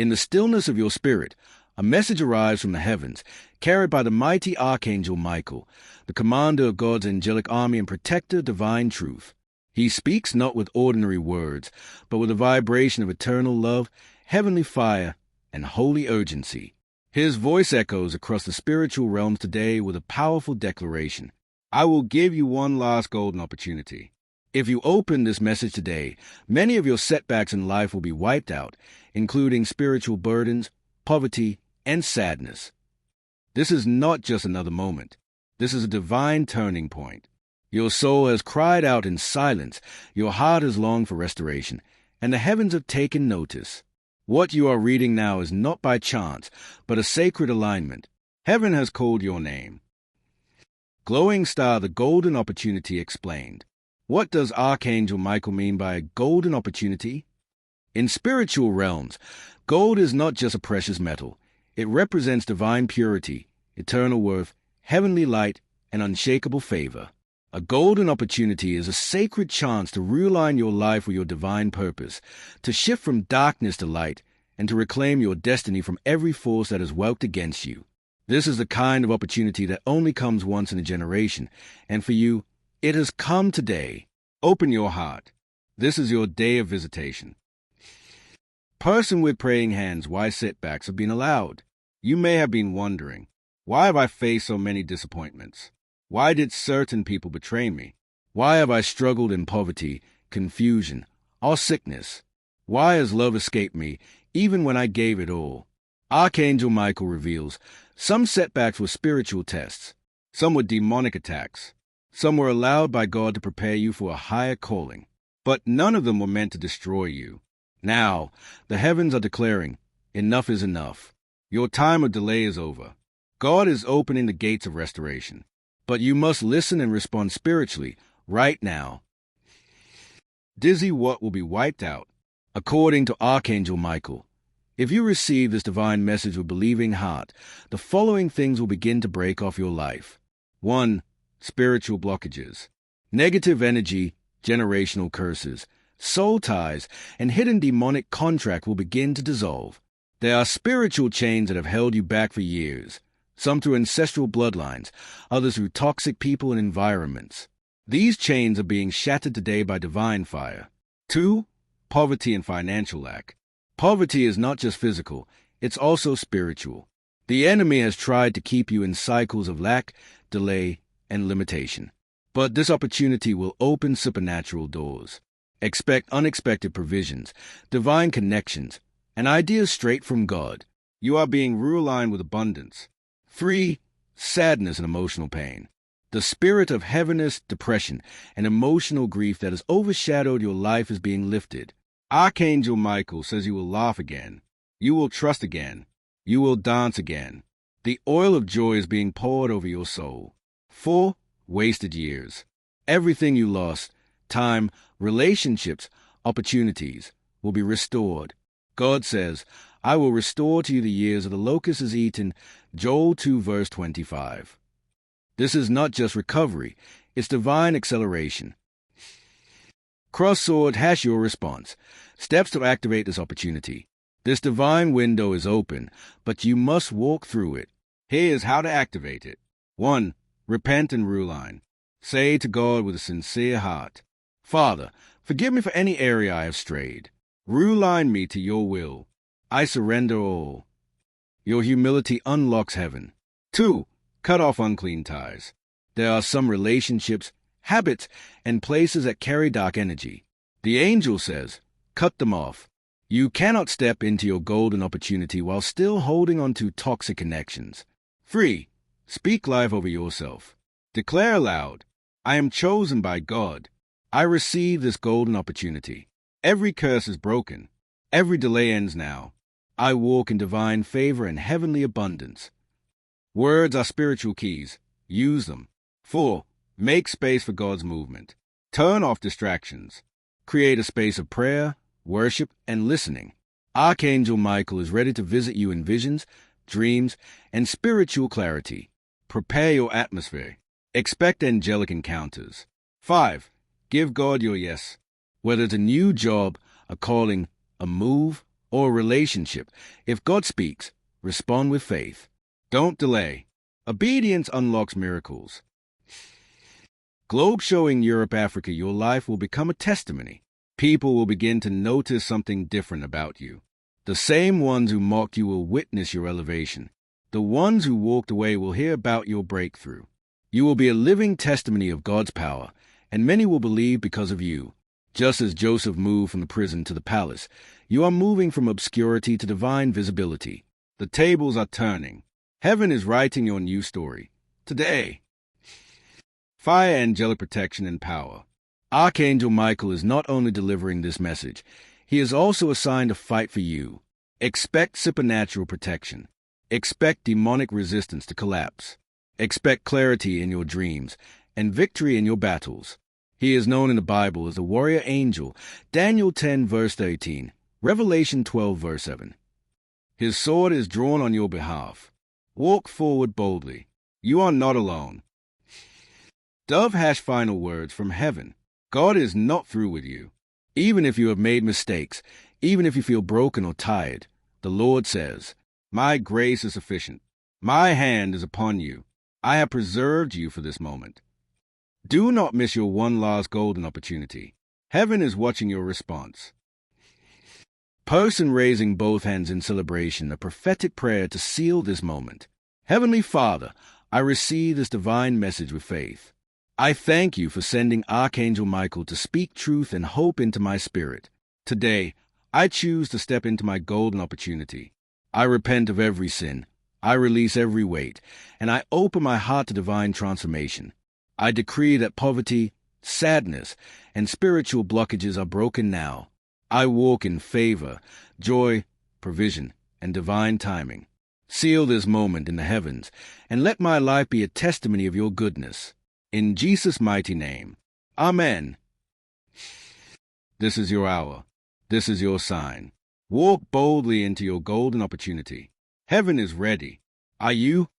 In the stillness of your spirit, a message arrives from the heavens, carried by the mighty Archangel Michael, the commander of God's angelic army and protector of divine truth. He speaks not with ordinary words, but with a vibration of eternal love, heavenly fire, and holy urgency. His voice echoes across the spiritual realms today with a powerful declaration. I will give you one last golden opportunity. If you open this message today, many of your setbacks in life will be wiped out, including spiritual burdens, poverty, and sadness. This is not just another moment. This is a divine turning point. Your soul has cried out in silence, your heart has longed for restoration, and the heavens have taken notice. What you are reading now is not by chance, but a sacred alignment. Heaven has called your name. Glowing Star, the Golden Opportunity explained. What does Archangel Michael mean by a golden opportunity? In spiritual realms, gold is not just a precious metal. It represents divine purity, eternal worth, heavenly light, and unshakable favor. A golden opportunity is a sacred chance to realign your life with your divine purpose, to shift from darkness to light, and to reclaim your destiny from every force that has worked against you. This is the kind of opportunity that only comes once in a generation, and for you, it has come today. Open your heart. This is your day of visitation. Person with praying hands, why setbacks have been allowed? You may have been wondering, why have I faced so many disappointments? Why did certain people betray me? Why have I struggled in poverty, confusion, or sickness? Why has love escaped me, even when I gave it all? Archangel Michael reveals, some setbacks were spiritual tests. Some were demonic attacks. Some were allowed by God to prepare you for a higher calling. But none of them were meant to destroy you. Now, the heavens are declaring, enough is enough. Your time of delay is over. God is opening the gates of restoration. But you must listen and respond spiritually, right now. Dizzy, what will be wiped out? According to Archangel Michael, if you receive this divine message with believing heart, the following things will begin to break off your life. 1. Spiritual blockages. Negative energy, generational curses, soul ties, and hidden demonic contract will begin to dissolve. There are spiritual chains that have held you back for years. Some through ancestral bloodlines, others through toxic people and environments. These chains are being shattered today by divine fire. 2. Poverty and financial lack. Poverty is not just physical, it's also spiritual. The enemy has tried to keep you in cycles of lack, delay, and limitation. But this opportunity will open supernatural doors. Expect unexpected provisions, divine connections, and ideas straight from God. You are being realigned with abundance. 3. Sadness and emotional pain. The spirit of heaviness, depression, and emotional grief that has overshadowed your life is being lifted. Archangel Michael says you will laugh again. You will trust again. You will dance again. The oil of joy is being poured over your soul. 4. Wasted years. Everything you lost, time, relationships, opportunities, will be restored. God says, I will restore to you the years of the locust has eaten, Joel 2 verse 25. This is not just recovery, it's divine acceleration. Cross-sword has your response. Steps to activate this opportunity. This divine window is open, but you must walk through it. Here's how to activate it. 1. Repent and realign. Say to God with a sincere heart, Father, forgive me for any area I have strayed. Realign me to your will. I surrender all. Your humility unlocks heaven. 2. Cut off unclean ties. There are some relationships, habits, and places that carry dark energy. The angel says, cut them off. You cannot step into your golden opportunity while still holding on to toxic connections. 3. Speak life over yourself. Declare aloud, I am chosen by God. I receive this golden opportunity. Every curse is broken. Every delay ends now. I walk in divine favor and heavenly abundance. Words are spiritual keys. Use them. 4. Make space for God's movement. Turn off distractions. Create a space of prayer, worship, and listening. Archangel Michael is ready to visit you in visions, dreams, and spiritual clarity. Prepare your atmosphere. Expect angelic encounters. 5. Give God your yes. Whether it's a new job, a calling, a move, or a relationship. If God speaks, respond with faith. Don't delay. Obedience unlocks miracles. Globe showing Europe, Africa, your life will become a testimony. People will begin to notice something different about you. The same ones who mocked you will witness your elevation. The ones who walked away will hear about your breakthrough. You will be a living testimony of God's power, and many will believe because of you. Just as Joseph moved from the prison to the palace, you are moving from obscurity to divine visibility. The tables are turning. Heaven is writing your new story. Today. Fire, angelic protection, and power. Archangel Michael is not only delivering this message, he is also assigned to fight for you. Expect supernatural protection. Expect demonic resistance to collapse. Expect clarity in your dreams and victory in your battles. He is known in the Bible as the warrior angel, Daniel 10 verse 13, Revelation 12 verse 7. His sword is drawn on your behalf. Walk forward boldly. You are not alone. Dove # final words from heaven. God is not through with you. Even if you have made mistakes, even if you feel broken or tired, the Lord says, "My grace is sufficient. My hand is upon you. I have preserved you for this moment." Do not miss your one last golden opportunity. Heaven is watching your response. Person raising both hands in celebration, a prophetic prayer to seal this moment. Heavenly Father, I receive this divine message with faith. I thank you for sending Archangel Michael to speak truth and hope into my spirit. Today, I choose to step into my golden opportunity. I repent of every sin. I release every weight, and I open my heart to divine transformation. I decree that poverty, sadness, and spiritual blockages are broken now. I walk in favor, joy, provision, and divine timing. Seal this moment in the heavens, and let my life be a testimony of your goodness. In Jesus' mighty name. Amen. This is your hour. This is your sign. Walk boldly into your golden opportunity. Heaven is ready. Are you?